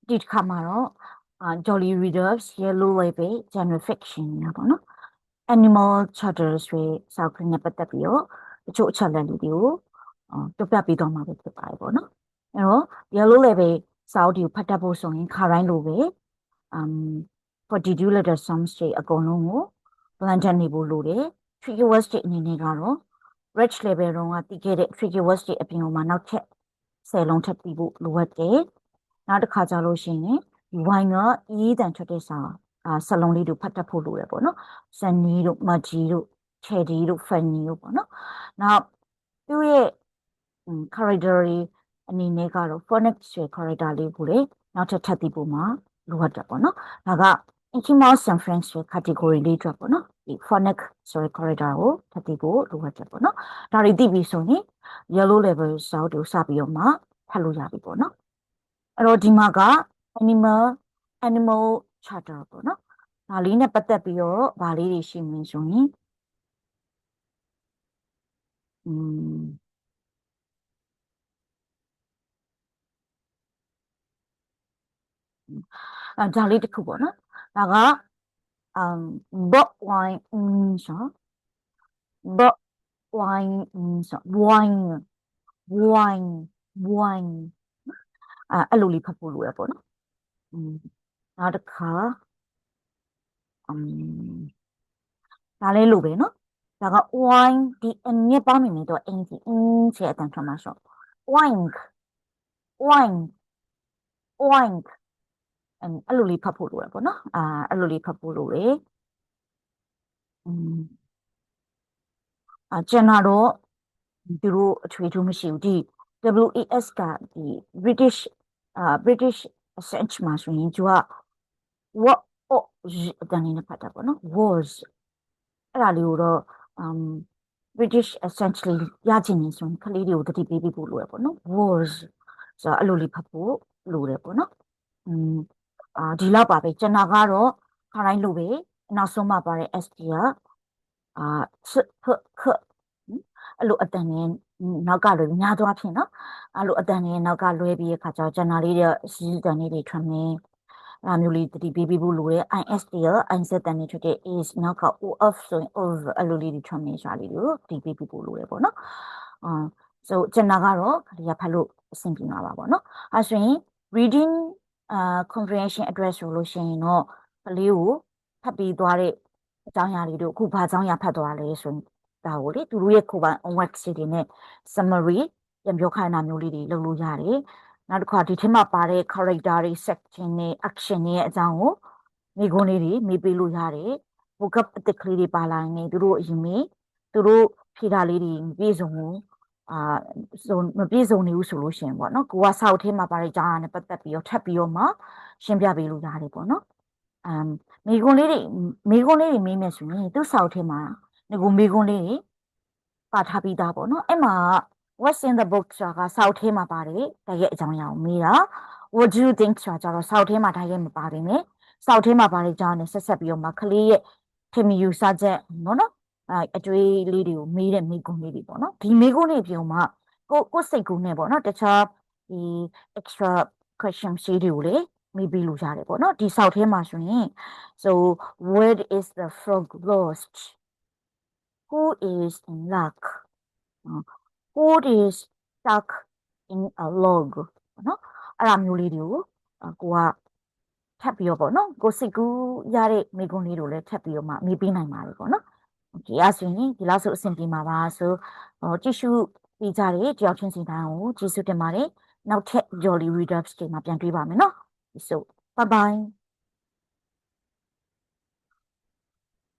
ဒီတစ်ခါမှာတော့ Jolly Readers Yellow Label General Fiction ညာပေါ့နော် Animal Charters တွေစောက်ခင်းနဲ့ပတ်သက်ပြီးတော့တချို့အချက်လက်လေးတွေကိုတွက်ပြပေးတော့မှာပဲဖြစ်ပါတယ်ပေါ့နော်အဲ့တော့ Yellow Label စောက်တွေကိုဖတ်တတ်ဖို့ဆိုရင်ခါတိုင်းလိုပဲ 42 letter sums တွေအကုန်လုံးကို blended နေဖို့လိုတယ် tricky words တွေအနေနဲ့ကတော့ rich level တော့ကတည်ခဲ့တဲ့ tricky words တွေအပြင်မှာနောက်ထပ်10လုံးထပ်ပြီးဖို့လိုအပ်တယ်နောက်တစ်ခါကြလို့ရှိရင်ဒီဝိုင်းကအရေးတန်ထွက်တဲ့စာစလုံးလေးတို့ဖတ်တတ်ဖို့လိုရပေါ့နော်စနီးတို့မဂျီတို့ချယ်ဒီတို့ဖန်နီတို့ပေါ့နော်နောက်သူ့ရဲ့character တွေအနေနဲ့ကတော့ phonics ဆိုတဲ့ character လေးကိုလေနောက်ထပ်ထပ်ပြီးဖို့မှာလိုအပ်တယ်ပေါ့နော်ဒါက Intimate and Friends ဆိုတဲ့ category လေးအတွက်ပေါ့နော်ဒီ phonics ဆိုတဲ့ character ကိုထပ်ပြီးဖို့လိုအပ်တယ်ပေါ့နော်ဒါတွေသိပြီဆိုရင် yellow level စောက်တို့စပြီးတော့မှဖတ်လို့ရပြီပေါ့နော်အဲ့တော့ဒီမှာက animal charter ပေါ့နော်ဒါလေးနဲ့ပတ်သက်ပြီးတော့ဗာလေးတွေရှိမင်းဆိုရင်ဒါလေးတစ်ခုပေါ့နော်ဒါကbook wine ဆို book wine ဆို wine အဲ့လိုလေးဖတ်ဖို့လိုရပေါ့နော်နောက်တစ်ခါဒါလေးလိုပဲနော်ဒါက wine ဒီအငက်ပေါင်းနေနေတော့အင်းကြီးဆိုတဲ့အတန်ထွက်မှာဆို wine အဲ့လိုလေးဖတ်ဖို့လိုရပေါ့နော်အဲ့လိုလေးဖတ်ဖို့လိုတယ်ကျွန်တော်တော့သူတို့အထွေထူးမရှိဘူးဒီ WES ကဒီ British Accent မှာဆိုရင်သူက what အတန်လေးနဲ့ဖတ်တာပေါ့နော် was အဲ့ဒါလေးကိုတော့British Accent လေးရချင်နေဆိုရင်ကလေးတွေကိုတတိပေးဖို့လိုရပေါ့နော် was ဆိုတော့အဲ့လိုလေးဖတ်ဖို့လိုတယ်ပေါ့နော်ဒီလောက်ပါပဲကျွန်တော်ကတော့ခါတိုင်းလိုပဲနောက်ဆုံးမှပါတဲ့ ST ကအဲ့လိုအတန်နဲ့နောက်ကလွယ်များသွားဖြစ်နော်အဲ့လိုအတန်နဲ့နောက်ကလွယ်ပြီးတဲ့ခါကျတော့ကျွန်တော်လေးတွေစီးတန်လေးတွေထွက်နေအဲ့မျိုးလေးတတိပေးဖို့လိုတယ် IST ရ IZ တန်နေထွက်တဲ့ is နောက်က of ဆိုရင် of အဲ့လိုလေးတွေထွက်နေရှာလေးကိုတတိပေးဖို့လိုတယ်ပေါ့နော်so ကျွန်တော်ကတော့ခရီးဖတ်လို့အဆင်ပြေမှာပါပေါ့နော်အဲ့ဆိုရင် reading comprehension address ဆိုလို့ရှိရင်တော့ကလေးကိုဖတ်ပြီးသွားတဲ့အကြောင်းအရာလေးတို့အခုဘာအကြောင်းအရာဖတ်သွားလဲဆိုရင်ဒါကိုလေသူတို့ရဲ့ကိုယ်ပိုင် homework တွေနဲ့ summary ပြန်ပြောခိုင်းတာမျိုးလေးတွေလုပ်လို့ရတယ်နောက်တစ်ခါဒီထဲမှာပါတဲ့ character တွေ section တွေ action တွေရဲ့အကြောင်းကိုမိကုန်းလေးတွေမေးပေးလို့ရတယ် vocab အသစ်ကလေးတွေပါလာရင်သူတို့အရင်မေးသူတို့ဖြေတာလေးတွေပြေဆုံးကိုဆိုမပြေဆုံးနေဘူးဆိုလို့ရှိရင်ပေါ့နော်ကိုကစောက်ထဲမှာပါတဲ့ကြားနဲ့ပတ်သက်ပြီးတော့ထပ်ပြီးတော့မှရှင်းပြပေးလို့ရတယ်ပေါ့နော်မိကုန်းလေးတွေမေးမယ်ဆိုရင်သူ့စောက်ထဲမှာငကိုမိကုန်းလေးတွေပါထားပြီးသားပေါ့နော်အဲ့မှာ what's in the book ဆိုတာကစောက်ထဲမှာပါတယ်တကယ်အကြောင်းအရာကိုမေးတာ what do you think ဆိုတာကျတော့စောက်ထဲမှာတကယ်မပါဘဲနဲ့စောက်ထဲမှာပါတဲ့ကြားနဲ့ဆက်ပြီးတော့မှကလေးရဲ့ထင်မြင်ယူဆချက်နော်အတွေးလေးတွေကိုမေးတဲ့မိကုန်းလေးတွေပေါ့နော်ဒီမိကုန်းလေးပြုံမှာကိုစိတ်ကူးနဲ့ပေါ့နော်တခြားဒီ extra question ရှိတွေကိုလေမေးပြီးလို့ရတယ်ပေါ့နော်ဒီစောက်ထဲမှာဆိုရင် so where is the frog lost who is in luck who is stuck in a log နော်အဲ့လိုမျိုးလေးတွေကိုကိုကထပ်ပြီးတော့ပေါ့နော်ကိုစိတ်ကူးရတဲ့မိကုန်းလေးတို့လည်းထပ်ပြီးတော့မှမေးပေးနိုင်ပါတယ်ပေါ့နော်โอเคအဲ့ဆိုရင်ဒီလောက်ဆိုအဆင်ပြေမှာပါဆိုကြည့်ရှုပေးကြတဲ့ကြောက်ချင်းစီတိုင်းကိုကျေးဇူးတင်ပါတယ်နောက်ထပ် Jolly Readers တွေမှာပြန်တွေ့ပါမယ်နော် so bye bye